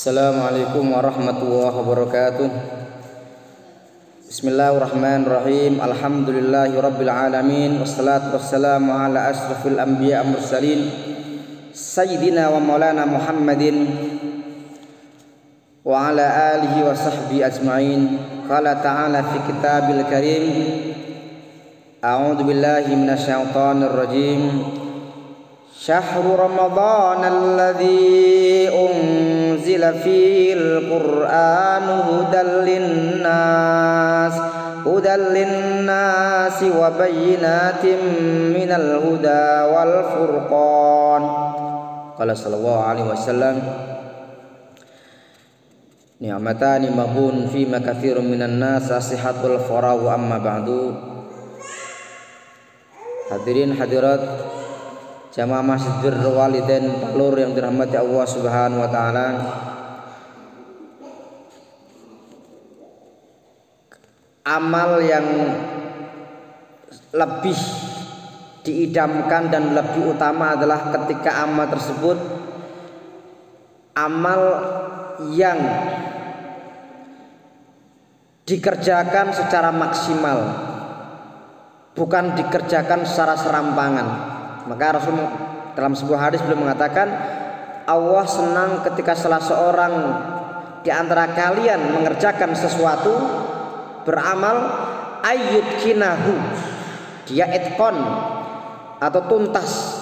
Assalamualaikum warahmatullahi wabarakatuh. Bismillahirrahmanirrahim. Alhamdulillahi rabbil alamin. Wassalatu wassalamu ala asrafil anbiya mursalin sayyidina wa maulana Muhammadin wa ala alihi wa sahbihi ajma'in. Qala ta'ala fi kitabil karim, a'udzu billahi minasyaitonir rajim. Syahrul Ramadan alladzi unzila fil Qur'an hudal linnas wa bayyinatin minal huda wal furqan. Qala sallallahu alaihi wasallam, ni'matani maghbun fi ma katsirun minan nas as-sihhatul faragh amma ba'du. Hadirin hadirat jamaah Masjid Birrul Walidain Palur yang dirahmati Allah Subhanahu wa taala. Amal yang lebih diidamkan dan lebih utama adalah ketika amal tersebut amal yang dikerjakan secara maksimal, bukan dikerjakan secara serampangan. Maka Rasul dalam sebuah hadis beliau mengatakan, Allah senang ketika salah seorang di antara kalian mengerjakan sesuatu, beramal, ayyut kinahu, dia itqon atau tuntas.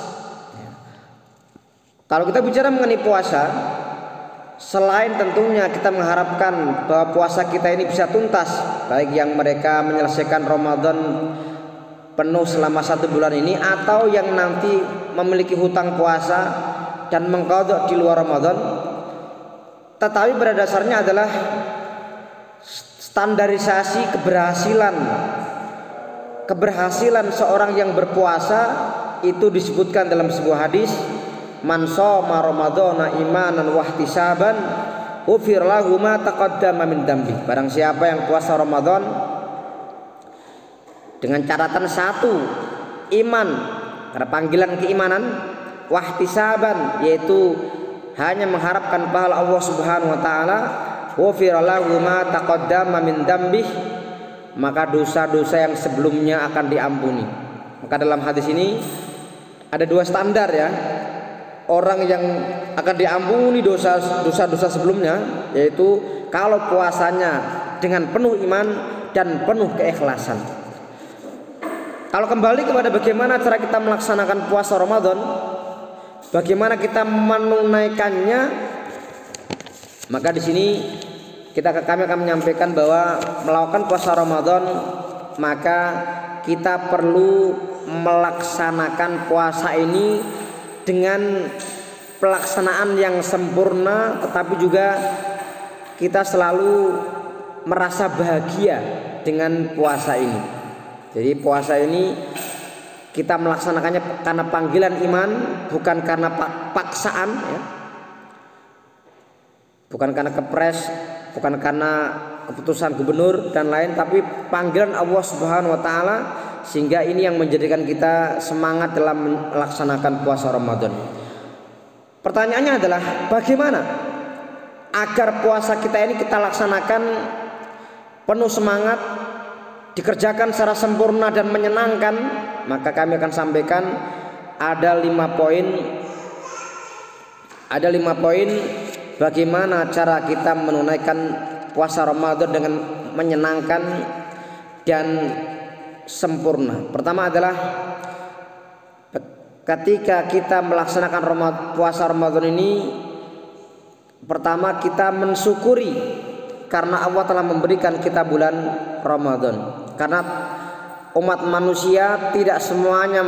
Kalau kita bicara mengenai puasa, selain tentunya kita mengharapkan bahwa puasa kita ini bisa tuntas, baik yang mereka menyelesaikan Ramadan penuh selama 1 bulan ini atau yang nanti memiliki hutang puasa dan mengqadha di luar Ramadan, tetapi pada dasarnya adalah standarisasi keberhasilan seorang yang berpuasa itu disebutkan dalam sebuah hadis, man shoma ramadhana imanan wa ihtisaban ghufir lahu ma taqaddama min dambi. Barang siapa yang puasa Ramadan dengan catatan satu, iman karena panggilan keimanan, wahtisaban yaitu hanya mengharapkan pahala Allah Subhanahu wa taala, ghufira lahu ma taqaddama min dambih, maka dosa-dosa yang sebelumnya akan diampuni. Maka dalam hadis ini ada 2 standar ya. Orang yang akan diampuni dosa-dosa sebelumnya, yaitu kalau puasanya dengan penuh iman dan penuh keikhlasan. Kalau kembali kepada bagaimana cara kita melaksanakan puasa Ramadan, bagaimana kita menunaikannya, maka di sini kami akan menyampaikan bahwa melakukan puasa Ramadan, maka kita perlu melaksanakan puasa ini dengan pelaksanaan yang sempurna, tetapi juga kita selalu merasa bahagia dengan puasa ini. Jadi puasa ini kita melaksanakannya karena panggilan iman, bukan karena paksaan ya. Bukan karena kepres, bukan karena keputusan gubernur dan lain, tapi panggilan Allah Subhanahu wa taala, sehingga ini yang menjadikan kita semangat dalam melaksanakan puasa Ramadan. Pertanyaannya adalah bagaimana agar puasa kita ini kita laksanakan penuh semangat, dikerjakan secara sempurna dan menyenangkan. Maka kami akan sampaikan ada 5 poin bagaimana cara kita menunaikan puasa Ramadan dengan menyenangkan dan sempurna. Pertama adalah ketika kita melaksanakan puasa Ramadan ini, pertama kita mensyukuri karena Allah telah memberikan kita bulan Ramadan. Karena umat manusia tidak semuanya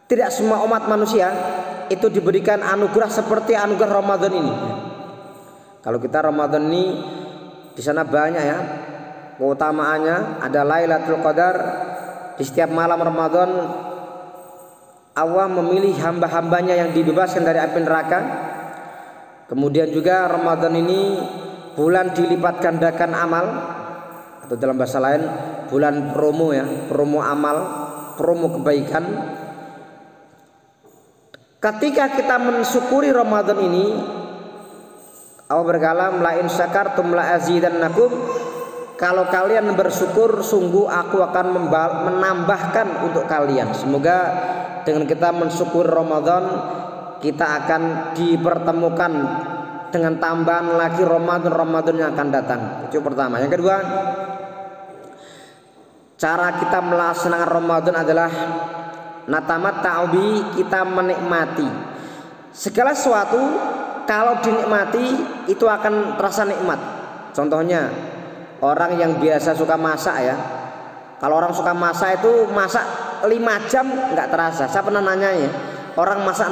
tidak semua umat manusia itu diberikan anugerah seperti anugerah Ramadan ini. Kalau kita Ramadan ini di sana banyak ya keutamaannya, ada Lailatul Qadar. Di setiap malam Ramadan Allah memilih hamba-hambanya yang dibebaskan dari api neraka. Kemudian juga Ramadan ini bulan dilipat gandakan amal, atau dalam bahasa lain bulan promo ya, promo amal, promo kebaikan. Ketika kita mensyukuri Ramadan ini, Allah berkata, la in syakartum la azidannakum, kalau kalian bersyukur sungguh aku akan menambahkan untuk kalian. Semoga dengan kita mensyukuri Ramadan, kita akan dipertemukan dengan tambahan lagi Ramadan yang akan datang. Itu pertama. Yang kedua, cara kita melaksanakan Ramadan adalah natamat ta'ubi, kita menikmati segala sesuatu. Kalau dinikmati itu akan terasa nikmat. Contohnya orang yang biasa suka masak ya, kalau orang suka masak itu masak 5 jam nggak terasa. Saya pernah nanya ya, orang masak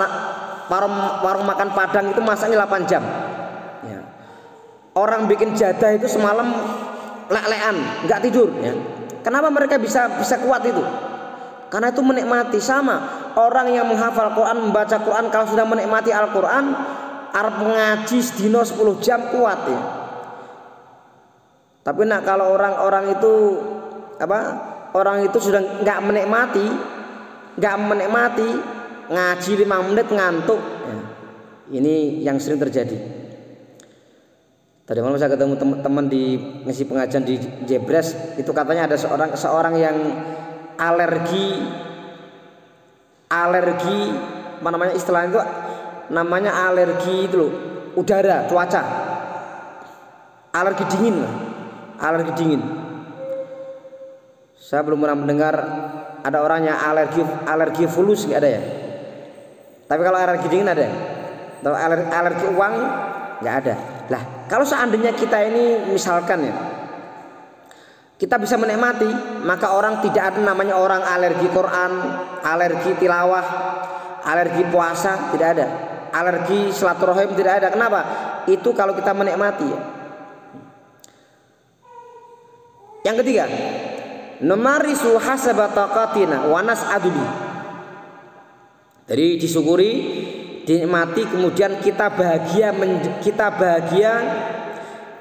warung makan Padang itu masaknya 8 jam ya. Orang bikin jadah itu semalam lek-lekan nggak tidur ya. Kenapa mereka bisa kuat itu? Karena itu menikmati. Sama orang yang menghafal Quran, membaca Quran, kalau sudah menikmati Al-Quran, arep ngaji sedino 10 jam kuat ya. Tapi kalau orang itu orang itu sudah nggak menikmati, ngaji 5 menit ngantuk ya. Ini yang sering terjadi. Tadi malam saya ketemu teman-teman di ngisi pengajian di Jebres, itu katanya ada seorang yang alergi apa namanya istilahnya itu, namanya alergi itu loh, udara, cuaca, alergi dingin. Saya belum pernah mendengar ada orangnya alergi fulus, nggak ada ya. Tapi kalau alergi dingin ada. Atau alergi uang nggak ada. Lah kalau seandainya kita ini misalkan ya, kita bisa menikmati, maka orang tidak ada namanya orang alergi Quran, alergi tilawah, alergi puasa, tidak ada. Alergi silaturahim tidak ada. Kenapa? Itu kalau kita menikmati ya. Yang ketiga, numarisu hasaba taqatina wa nas'adu bi. Jadi disyukuri, dinikmati, kemudian kita bahagia.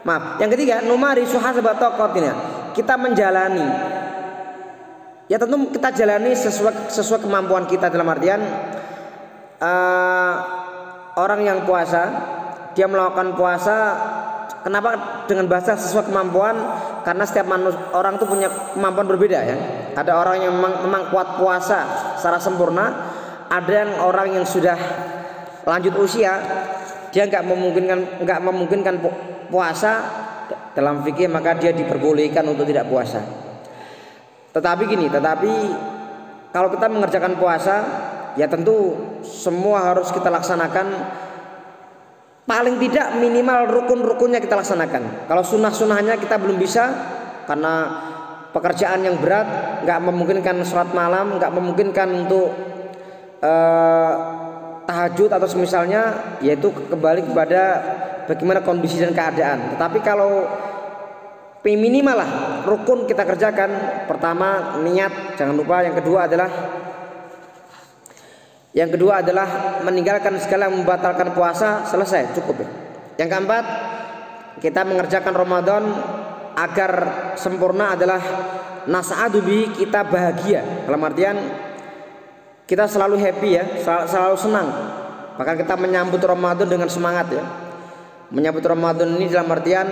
Maaf, yang ketiga, numarisu hasaba taqatina, kita menjalani. Ya tentu kita jalani sesuai kemampuan kita, dalam artian orang yang puasa, dia melakukan puasa. Kenapa dengan bahasa sesuai kemampuan? Karena setiap orang itu punya kemampuan berbeda ya. Ada orang yang memang kuat puasa secara sempurna, ada yang orang yang sudah lanjut usia, dia nggak memungkinkan puasa. Dalam fikih maka dia diperbolehkan untuk tidak puasa. Tetapi kalau kita mengerjakan puasa, ya tentu semua harus kita laksanakan. Paling tidak minimal rukun-rukunnya kita laksanakan. Kalau sunnah-sunnahnya kita belum bisa karena pekerjaan yang berat, nggak memungkinkan sholat malam, nggak memungkinkan untuk tahajud atau semisalnya, yaitu kembali kepada bagaimana kondisi dan keadaan. Tetapi kalau minimal lah rukun kita kerjakan. Pertama niat, jangan lupa. Yang kedua adalah meninggalkan segala yang membatalkan puasa, selesai, cukup ya. Yang keempat, kita mengerjakan Ramadan agar sempurna adalah nas'adu bi, kita bahagia. Dalam artian kita selalu happy ya, selalu senang. Bahkan kita menyambut Ramadan dengan semangat ya. Menyambut Ramadan ini dalam artian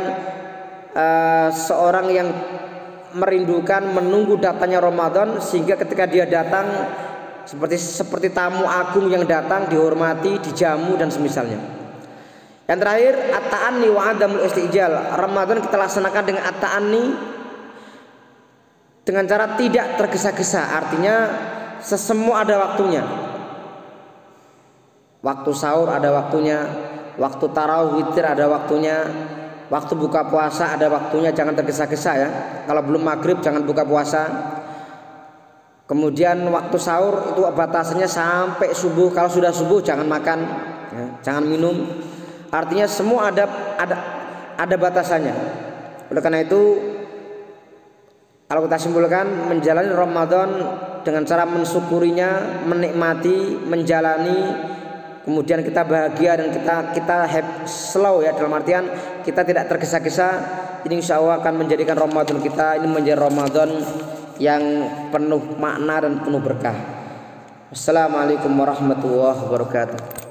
seorang yang merindukan, menunggu datangnya Ramadan, sehingga ketika dia datang seperti tamu agung yang datang, dihormati, dijamu dan semisalnya. Yang terakhir, at-ta'anni wa adamul istijal. Ramadan kita laksanakan dengan at-ta'anni, dengan cara tidak tergesa-gesa. Artinya sesemua ada waktunya. Waktu sahur ada waktunya, waktu tarawih witir ada waktunya, waktu buka puasa ada waktunya. Jangan tergesa-gesa ya. Kalau belum maghrib jangan buka puasa. Kemudian waktu sahur itu batasannya sampai subuh. Kalau sudah subuh jangan makan ya, jangan minum. Artinya semua ada batasannya. Oleh karena itu, kalau kita simpulkan, menjalani Ramadan dengan cara mensyukurinya, menikmati, menjalani, kemudian kita bahagia dan kita slow ya, dalam artian kita tidak tergesa-gesa. Ini insya Allah akan menjadikan Ramadan kita ini menjadi Ramadan yang penuh makna dan penuh berkah. Wassalamualaikum warahmatullahi wabarakatuh.